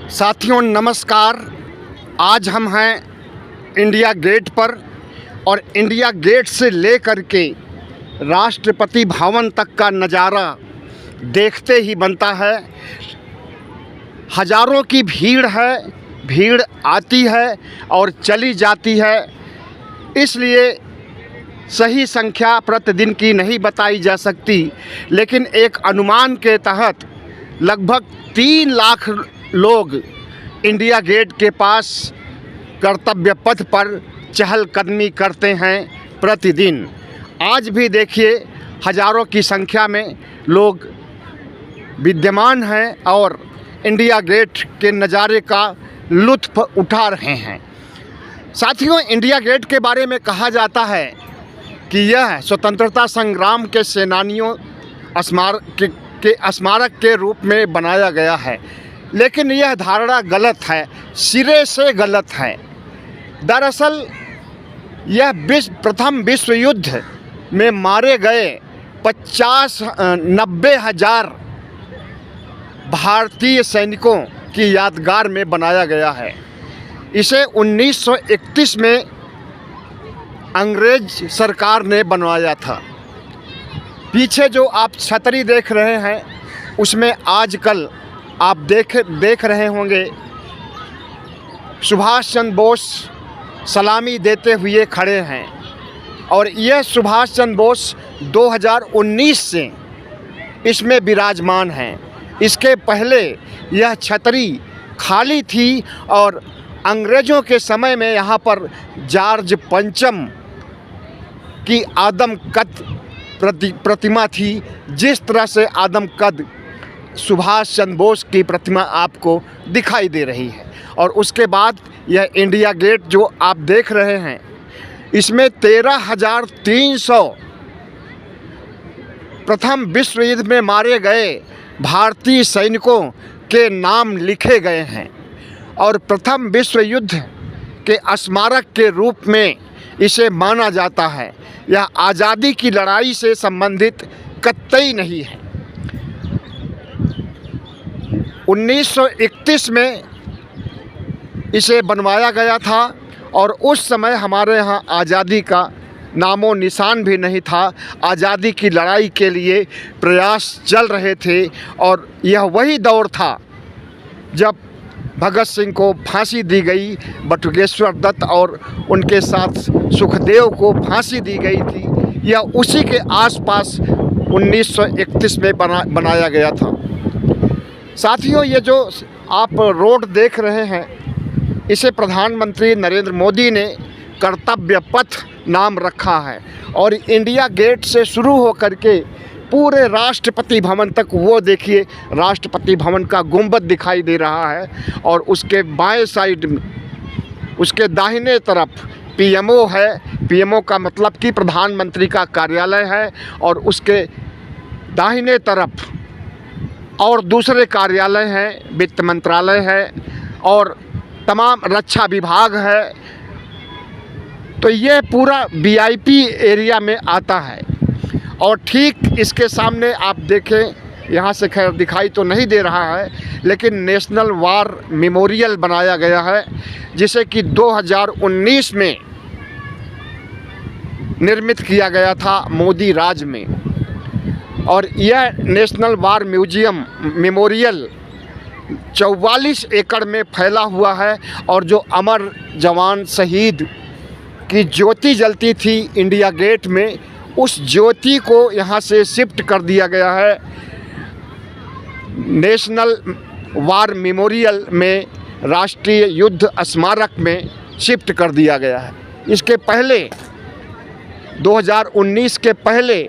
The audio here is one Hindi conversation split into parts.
साथियों नमस्कार। आज हम हैं इंडिया गेट पर और इंडिया गेट से लेकर के राष्ट्रपति भवन तक का नज़ारा देखते ही बनता है। हज़ारों की भीड़ है, भीड़ आती है और चली जाती है, इसलिए सही संख्या प्रतिदिन की नहीं बताई जा सकती, लेकिन एक अनुमान के तहत लगभग 3 लाख लोग इंडिया गेट के पास कर्तव्य पथ पर चहलकदमी करते हैं प्रतिदिन। आज भी देखिए हज़ारों की संख्या में लोग विद्यमान हैं और इंडिया गेट के नज़ारे का लुत्फ़ उठा रहे हैं। साथियों, इंडिया गेट के बारे में कहा जाता है कि यह स्वतंत्रता संग्राम के सेनानियों के स्मारक के रूप में बनाया गया है, लेकिन यह धारणा गलत है, सिरे से गलत है। दरअसल यह प्रथम विश्व युद्ध में मारे गए 90 हज़ार भारतीय सैनिकों की यादगार में बनाया गया है। इसे 1931 में अंग्रेज सरकार ने बनवाया था। पीछे जो आप छतरी देख रहे हैं उसमें आजकल आप देख रहे होंगे सुभाष चंद्र बोस सलामी देते हुए खड़े हैं और यह सुभाष चंद्र बोस 2019 से इसमें विराजमान हैं। इसके पहले यह छतरी खाली थी और अंग्रेज़ों के समय में यहाँ पर जॉर्ज पंचम की आदमकद प्रतिमा थी। जिस तरह से आदमकद सुभाष चंद्र बोस की प्रतिमा आपको दिखाई दे रही है। और उसके बाद यह इंडिया गेट जो आप देख रहे हैं, इसमें 13,300 प्रथम विश्व युद्ध में मारे गए भारतीय सैनिकों के नाम लिखे गए हैं और प्रथम विश्व युद्ध के स्मारक के रूप में इसे माना जाता है। यह आज़ादी की लड़ाई से संबंधित कतई नहीं है। 1931 में इसे बनवाया गया था और उस समय हमारे यहाँ आज़ादी का नामो निशान भी नहीं था। आज़ादी की लड़ाई के लिए प्रयास चल रहे थे और यह वही दौर था जब भगत सिंह को फांसी दी गई, बटुकेश्वर दत्त और उनके साथ सुखदेव को फांसी दी गई थी। यह उसी के आसपास 1931 में बनाया गया था। साथियों, ये जो आप रोड देख रहे हैं, इसे प्रधानमंत्री नरेंद्र मोदी ने कर्तव्य पथ नाम रखा है और इंडिया गेट से शुरू होकर के पूरे राष्ट्रपति भवन तक, वो देखिए राष्ट्रपति भवन का गुंबद दिखाई दे रहा है और उसके बाएं साइड में, उसके दाहिने तरफ पीएमओ है। पीएमओ का मतलब कि प्रधानमंत्री का कार्यालय है और उसके दाहिने तरफ और दूसरे कार्यालय हैं, वित्त मंत्रालय है और तमाम रक्षा विभाग है। तो ये पूरा वीआईपी एरिया में आता है और ठीक इसके सामने आप देखें, यहाँ से खैर दिखाई तो नहीं दे रहा है, लेकिन नेशनल वार मेमोरियल बनाया गया है, जिसे कि 2019 में निर्मित किया गया था मोदी राज में। और यह नेशनल वार मेमोरियल 44 एकड़ में फैला हुआ है और जो अमर जवान शहीद की ज्योति जलती थी इंडिया गेट में, उस ज्योति को यहाँ से शिफ्ट कर दिया गया है। नेशनल वार मेमोरियल में, राष्ट्रीय युद्ध स्मारक में शिफ्ट कर दिया गया है। इसके पहले 2019 के पहले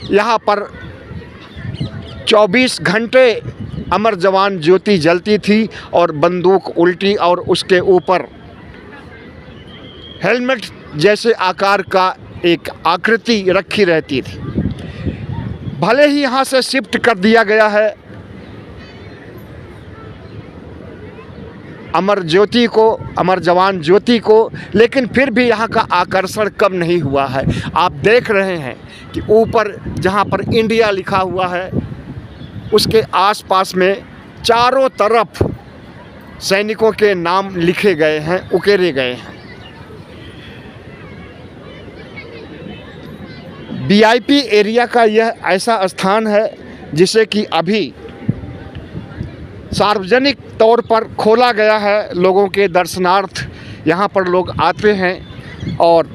यहाँ पर 24 घंटे अमर जवान ज्योति जलती थी और बंदूक उल्टी और उसके ऊपर हेलमेट जैसे आकार का एक आकृति रखी रहती थी। भले ही यहाँ से शिफ्ट कर दिया गया है अमर ज्योति को, अमर जवान ज्योति को, लेकिन फिर भी यहाँ का आकर्षण कम नहीं हुआ है। आप देख रहे हैं कि ऊपर जहाँ पर इंडिया लिखा हुआ है उसके आसपास में चारों तरफ सैनिकों के नाम लिखे गए हैं, उकेरे गए हैं। वीआईपी एरिया का यह ऐसा स्थान है जिसे कि अभी सार्वजनिक तौर पर खोला गया है। लोगों के दर्शनार्थ यहाँ पर लोग आते हैं और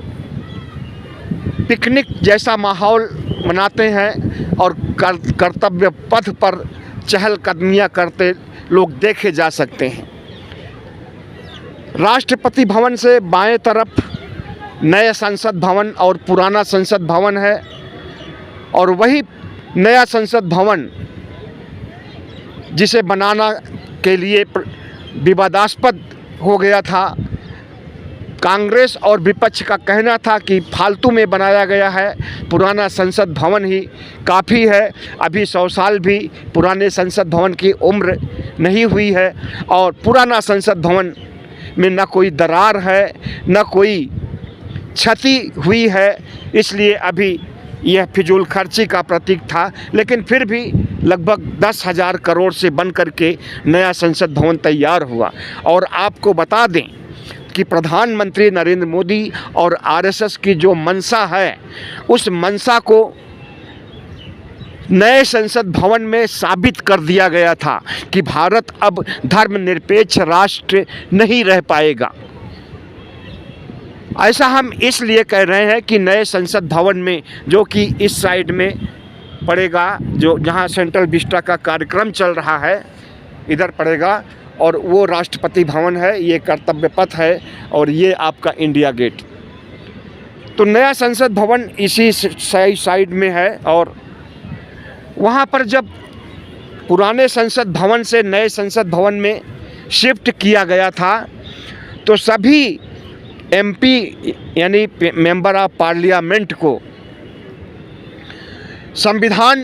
पिकनिक जैसा माहौल मनाते हैं और कर्तव्य पथ पर चहलकदमियाँ करते लोग देखे जा सकते हैं। राष्ट्रपति भवन से बाएं तरफ नया संसद भवन और पुराना संसद भवन है, और वही नया संसद भवन जिसे बनाना के लिए विवादास्पद हो गया था, कांग्रेस और विपक्ष का कहना था कि फालतू में बनाया गया है, पुराना संसद भवन ही काफ़ी है। अभी 100 साल भी पुराने संसद भवन की उम्र नहीं हुई है और पुराना संसद भवन में न कोई दरार है न कोई क्षति हुई है, इसलिए अभी यह फिजूल खर्ची का प्रतीक था। लेकिन फिर भी लगभग 10,000 करोड़ से बन करके नया संसद भवन तैयार हुआ। और आपको बता दें कि प्रधानमंत्री नरेंद्र मोदी और आरएसएस की जो मंशा है, उस मंशा को नए संसद भवन में साबित कर दिया गया था कि भारत अब धर्मनिरपेक्ष राष्ट्र नहीं रह पाएगा। ऐसा हम इसलिए कह रहे हैं कि नए संसद भवन में, जो कि इस साइड में पड़ेगा, जो जहां सेंट्रल विस्टा का कार्यक्रम चल रहा है, इधर पड़ेगा, और वो राष्ट्रपति भवन है, ये कर्तव्य पथ है, और ये आपका इंडिया गेट। तो नया संसद भवन इसी साइड में है। और वहाँ पर जब पुराने संसद भवन से नए संसद भवन में शिफ्ट किया गया था, तो सभी एमपी यानी मेंबर ऑफ पार्लियामेंट को संविधान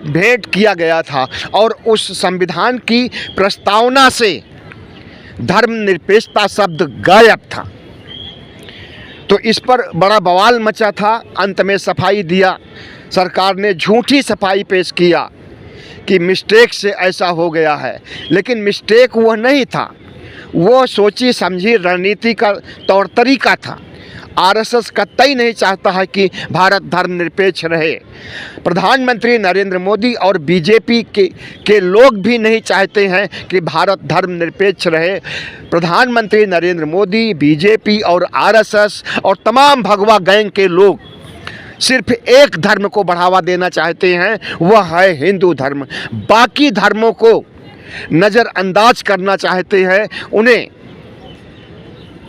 भेंट किया गया था, और उस संविधान की प्रस्तावना से धर्मनिरपेक्षता शब्द गायब था। तो इस पर बड़ा बवाल मचा था। अंत में सफाई दिया, सरकार ने झूठी सफाई पेश किया कि मिस्टेक से ऐसा हो गया है, लेकिन मिस्टेक वह नहीं था, वो सोची समझी रणनीति का तौर तरीका था। आरएसएस कतई नहीं चाहता है कि भारत धर्मनिरपेक्ष रहे। प्रधानमंत्री नरेंद्र मोदी और बीजेपी के लोग भी नहीं चाहते हैं कि भारत धर्मनिरपेक्ष रहे। प्रधानमंत्री नरेंद्र मोदी, बीजेपी और आरएसएस और तमाम भगवा गैंग के लोग सिर्फ एक धर्म को बढ़ावा देना चाहते हैं, वह है हिंदू धर्म। बाकी धर्मों को नज़रअंदाज करना चाहते हैं, उन्हें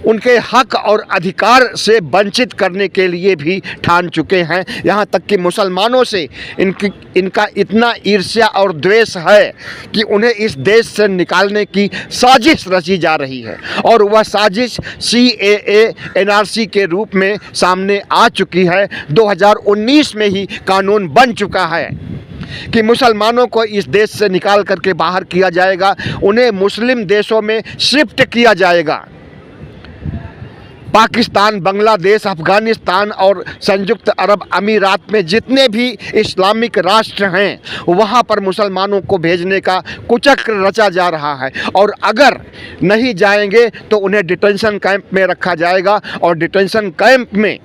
उनके हक और अधिकार से वंचित करने के लिए भी ठान चुके हैं। यहाँ तक कि मुसलमानों से इनका इतना ईर्ष्या और द्वेष है कि उन्हें इस देश से निकालने की साजिश रची जा रही है, और वह साजिश CAA NRC के रूप में सामने आ चुकी है। 2019 में ही कानून बन चुका है कि मुसलमानों को इस देश से निकाल करके बाहर किया जाएगा, उन्हें मुस्लिम देशों में शिफ्ट किया जाएगा। पाकिस्तान, बांग्लादेश, अफ़गानिस्तान और संयुक्त अरब अमीरात में जितने भी इस्लामिक राष्ट्र हैं, वहाँ पर मुसलमानों को भेजने का कुचक्र रचा जा रहा है, और अगर नहीं जाएंगे तो उन्हें डिटेंशन कैंप में रखा जाएगा, और डिटेंशन कैंप में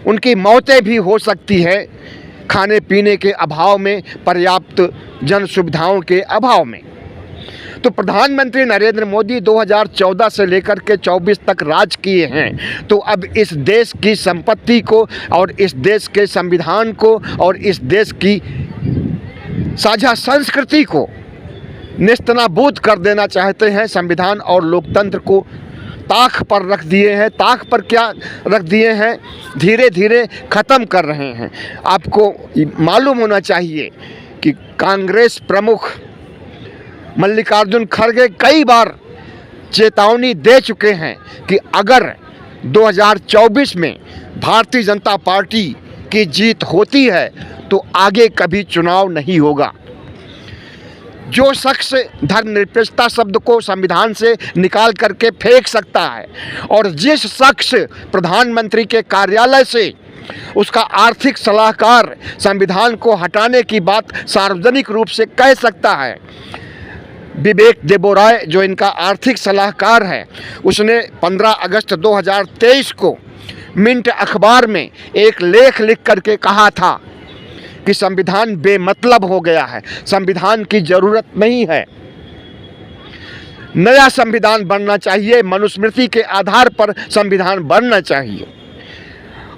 उनकी मौतें भी हो सकती है, खाने पीने के अभाव में, पर्याप्त जन सुविधाओं के अभाव में। तो प्रधानमंत्री नरेंद्र मोदी 2014 से लेकर के 24 तक राज किए हैं। तो अब इस देश की संपत्ति को और इस देश के संविधान को और इस देश की साझा संस्कृति को नेस्तनाबूद कर देना चाहते हैं। संविधान और लोकतंत्र को ताक पर रख दिए हैं। ताक पर क्या रख दिए हैं? धीरे धीरे ख़त्म कर रहे हैं। आपको मालूम होना चाहिए कि कांग्रेस प्रमुख मल्लिकार्जुन खड़गे कई बार चेतावनी दे चुके हैं कि अगर 2024 में भारतीय जनता पार्टी की जीत होती है तो आगे कभी चुनाव नहीं होगा। जो शख्स धर्मनिरपेक्षता शब्द को संविधान से निकाल करके फेंक सकता है, और जिस शख्स प्रधानमंत्री के कार्यालय से उसका आर्थिक सलाहकार संविधान को हटाने की बात सार्वजनिक रूप से कह सकता है, विवेक देबोरॉय जो इनका आर्थिक सलाहकार है, उसने 15 अगस्त 2023 को मिंट अखबार में एक लेख लिख करके कहा था कि संविधान बेमतलब हो गया है, संविधान की ज़रूरत नहीं है, नया संविधान बनना चाहिए, मनुस्मृति के आधार पर संविधान बनना चाहिए।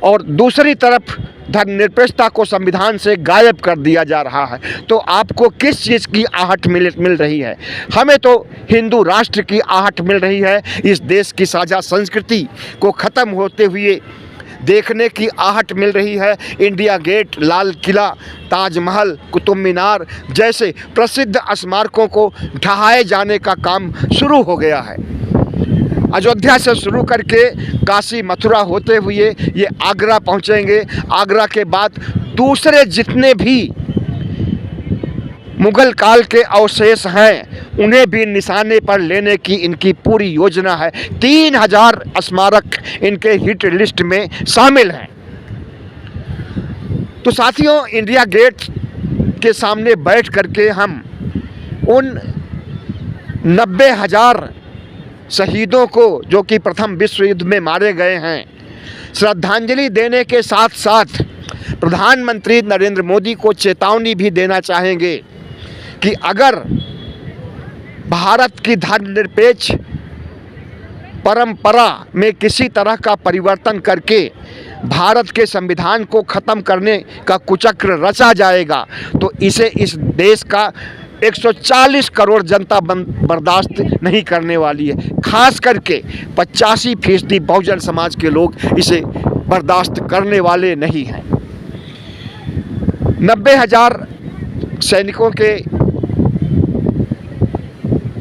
और दूसरी तरफ धर्मनिरपेक्षता को संविधान से गायब कर दिया जा रहा है। तो आपको किस चीज़ की आहट मिल रही है? हमें तो हिंदू राष्ट्र की आहट मिल रही है, इस देश की साझा संस्कृति को ख़त्म होते हुए देखने की आहट मिल रही है। इंडिया गेट, लाल किला, ताजमहल, कुतुब मीनार जैसे प्रसिद्ध स्मारकों को ढहाए जाने का काम शुरू हो गया है। अयोध्या से शुरू करके काशी मथुरा होते हुए ये आगरा पहुँचेंगे। आगरा के बाद दूसरे जितने भी मुगल काल के अवशेष हैं उन्हें भी निशाने पर लेने की इनकी पूरी योजना है। 3000 स्मारक इनके हिट लिस्ट में शामिल हैं। तो साथियों, इंडिया गेट के सामने बैठ करके हम उन 90,000 शहीदों को जो कि प्रथम विश्व युद्ध में मारे गए हैं श्रद्धांजलि देने के साथ साथ प्रधानमंत्री नरेंद्र मोदी को चेतावनी भी देना चाहेंगे कि अगर भारत की धर्मनिरपेक्ष परंपरा में किसी तरह का परिवर्तन करके भारत के संविधान को ख़त्म करने का कुचक्र रचा जाएगा तो इसे इस देश का 140 करोड़ जनता बर्दाश्त नहीं करने वाली है। खास करके 85% बहुजन समाज के लोग इसे बर्दाश्त करने वाले नहीं हैं। 90,000 सैनिकों के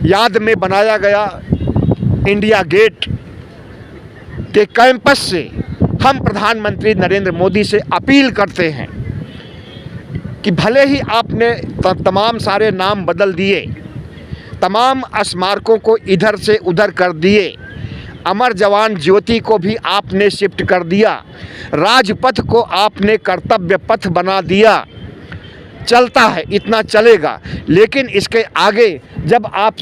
याद में बनाया गया इंडिया गेट के कैंपस से हम प्रधानमंत्री नरेंद्र मोदी से अपील करते हैं कि भले ही आपने तमाम सारे नाम बदल दिए, तमाम स्मारकों को इधर से उधर कर दिए, अमर जवान ज्योति को भी आपने शिफ्ट कर दिया, राजपथ को आपने कर्तव्य पथ बना दिया, चलता है, इतना चलेगा। लेकिन इसके आगे जब आप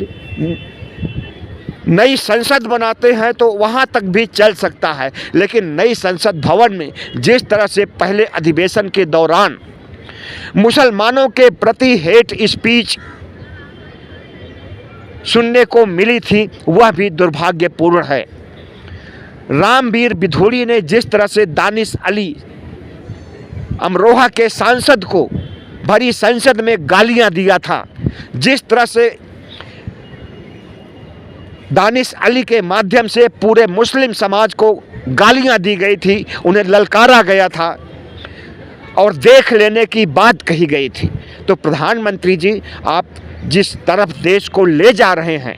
नई संसद बनाते हैं तो वहाँ तक भी चल सकता है, लेकिन नई संसद भवन में जिस तरह से पहले अधिवेशन के दौरान मुसलमानों के प्रति हेट स्पीच सुनने को मिली थी वह भी दुर्भाग्यपूर्ण है। रामवीर बिधूड़ी ने जिस तरह से दानिश अली अमरोहा के सांसद को भरी संसद में गालियां दिया था, जिस तरह से दानिश अली के माध्यम से पूरे मुस्लिम समाज को गालियां दी गई थी, उन्हें ललकारा गया था और देख लेने की बात कही गई थी। तो प्रधानमंत्री जी, आप जिस तरफ देश को ले जा रहे हैं,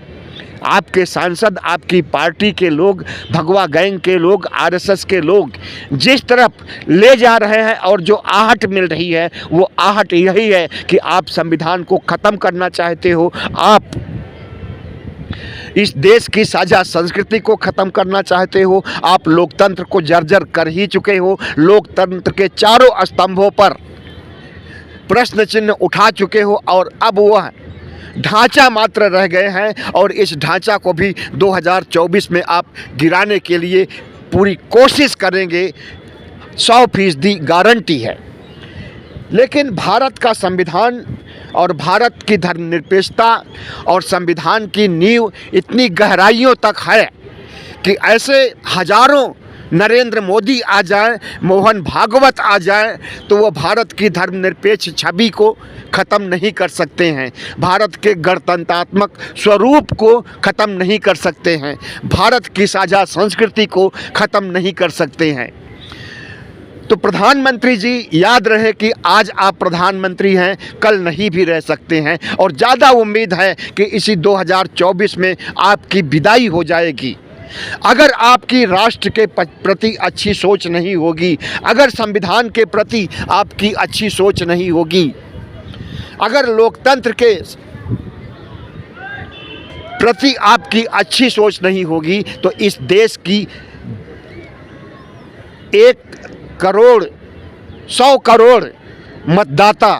आपके सांसद, आपकी पार्टी के लोग, भगवा गैंग के लोग, आरएसएस के लोग जिस तरफ ले जा रहे हैं और जो आहट मिल रही है वो आहट यही है कि आप संविधान को ख़त्म करना चाहते हो, आप इस देश की साझा संस्कृति को ख़त्म करना चाहते हो, आप लोकतंत्र को जर्जर कर ही चुके हो, लोकतंत्र के चारों स्तंभों पर प्रश्न चिन्ह उठा चुके हो और अब वह ढांचा मात्र रह गए हैं और इस ढांचा को भी 2024 में आप गिराने के लिए पूरी कोशिश करेंगे, 100% गारंटी है। लेकिन भारत का संविधान और भारत की धर्मनिरपेक्षता और संविधान की नींव इतनी गहराइयों तक है कि ऐसे हजारों नरेंद्र मोदी आ जाए, मोहन भागवत आ जाए तो वो भारत की धर्मनिरपेक्ष छवि को ख़त्म नहीं कर सकते हैं, भारत के गणतंत्रात्मक स्वरूप को ख़त्म नहीं कर सकते हैं, भारत की साझा संस्कृति को ख़त्म नहीं कर सकते हैं। तो प्रधानमंत्री जी, याद रहे कि आज आप प्रधानमंत्री हैं, कल नहीं भी रह सकते हैं और ज़्यादा उम्मीद है कि इसी 2024 में आपकी विदाई हो जाएगी। अगर आपकी राष्ट्र के प्रति अच्छी सोच नहीं होगी, अगर संविधान के प्रति आपकी अच्छी सोच नहीं होगी, अगर लोकतंत्र के प्रति आपकी अच्छी सोच नहीं होगी तो इस देश की 100 करोड़ मतदाता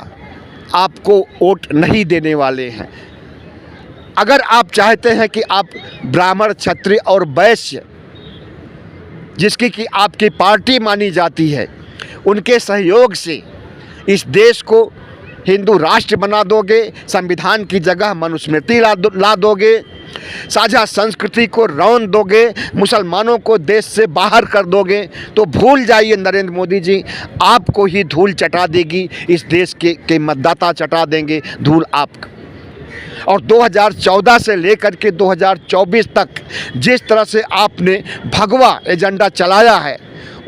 आपको वोट नहीं देने वाले हैं। अगर आप चाहते हैं कि आप ब्राह्मण, क्षत्रिय और वैश्य, जिसकी कि आपकी पार्टी मानी जाती है, उनके सहयोग से इस देश को हिंदू राष्ट्र बना दोगे, संविधान की जगह मनुस्मृति ला दोगे, साझा संस्कृति को रौंद दोगे, मुसलमानों को देश से बाहर कर दोगे, तो भूल जाइए नरेंद्र मोदी जी, आपको ही धूल चटा देगी इस देश के मतदाता चटा देंगे धूल आपको। और 2014 से लेकर के 2024 तक जिस तरह से आपने भगवा एजेंडा चलाया है,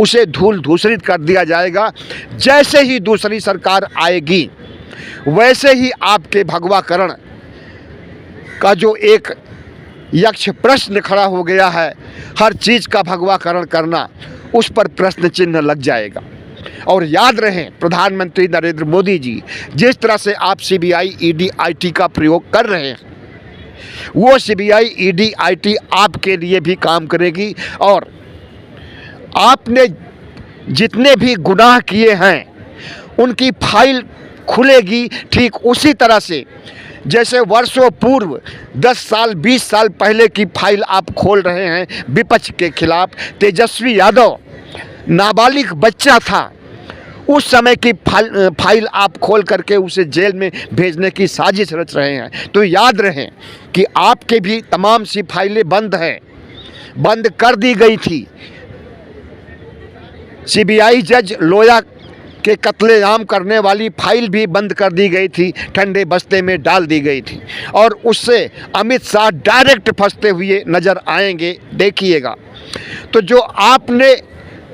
उसे धूल धूसरित कर दिया जाएगा। जैसे ही दूसरी सरकार आएगी, वैसे ही आपके भगवाकरण का जो एक यक्ष प्रश्न खड़ा हो गया है, हर चीज़ का भगवाकरण करना, उस पर प्रश्न चिन्ह लग जाएगा। और याद रहे, प्रधानमंत्री नरेंद्र मोदी जी, जिस तरह से आप CBI, ED, IT का प्रयोग कर रहे हैं, वो CBI, ED, IT आपके लिए भी काम करेगी। और आपने जितने भी गुनाह किए हैं, उनकी फाइल खुलेगी ठीक उसी तरह से जैसे वर्षों पूर्व 10 साल 20 साल पहले की फाइल आप खोल रहे हैं विपक्ष के खिलाफ। तेजस्वी यादव नाबालिग बच्चा था, उस समय की फाइल आप खोल करके उसे जेल में भेजने की साजिश रच रहे हैं। तो याद रहे कि आपके भी तमाम सी फाइलें बंद हैं, बंद कर दी गई थी। CBI जज लोया के कत्लेआम करने वाली फाइल भी बंद कर दी गई थी, ठंडे बस्ते में डाल दी गई थी, और उससे अमित शाह डायरेक्ट फंसते हुए नज़र आएंगे, देखिएगा। तो जो आपने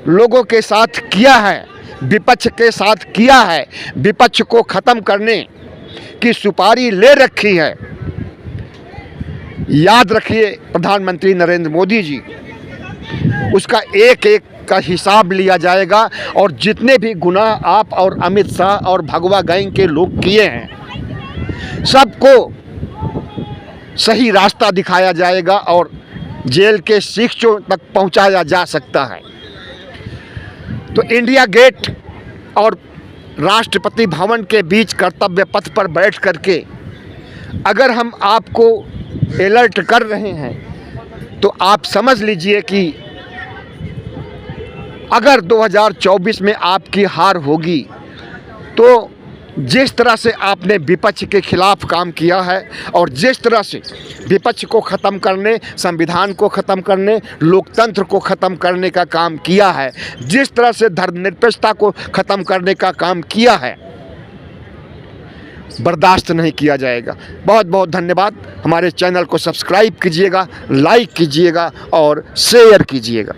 लोगों के साथ किया है, विपक्ष के साथ किया है, विपक्ष को ख़त्म करने की सुपारी ले रखी है, याद रखिए प्रधानमंत्री नरेंद्र मोदी जी, उसका एक एक का हिसाब लिया जाएगा। और जितने भी गुनाह आप और अमित शाह और भगवा गैंग के लोग किए हैं, सबको सही रास्ता दिखाया जाएगा और जेल के शिक्षों तक पहुंचाया जा सकता है। तो इंडिया गेट और राष्ट्रपति भवन के बीच कर्तव्य पथ पर बैठ करके अगर हम आपको अलर्ट कर रहे हैं, तो आप समझ लीजिए कि अगर 2024 में आपकी हार होगी, तो जिस तरह से आपने विपक्ष के खिलाफ काम किया है और जिस तरह से विपक्ष को ख़त्म करने, संविधान को ख़त्म करने, लोकतंत्र को ख़त्म करने का काम किया है, जिस तरह से धर्मनिरपेक्षता को ख़त्म करने का काम किया है, बर्दाश्त नहीं किया जाएगा। बहुत बहुत धन्यवाद। हमारे चैनल को सब्सक्राइब कीजिएगा, लाइक कीजिएगा और शेयर कीजिएगा।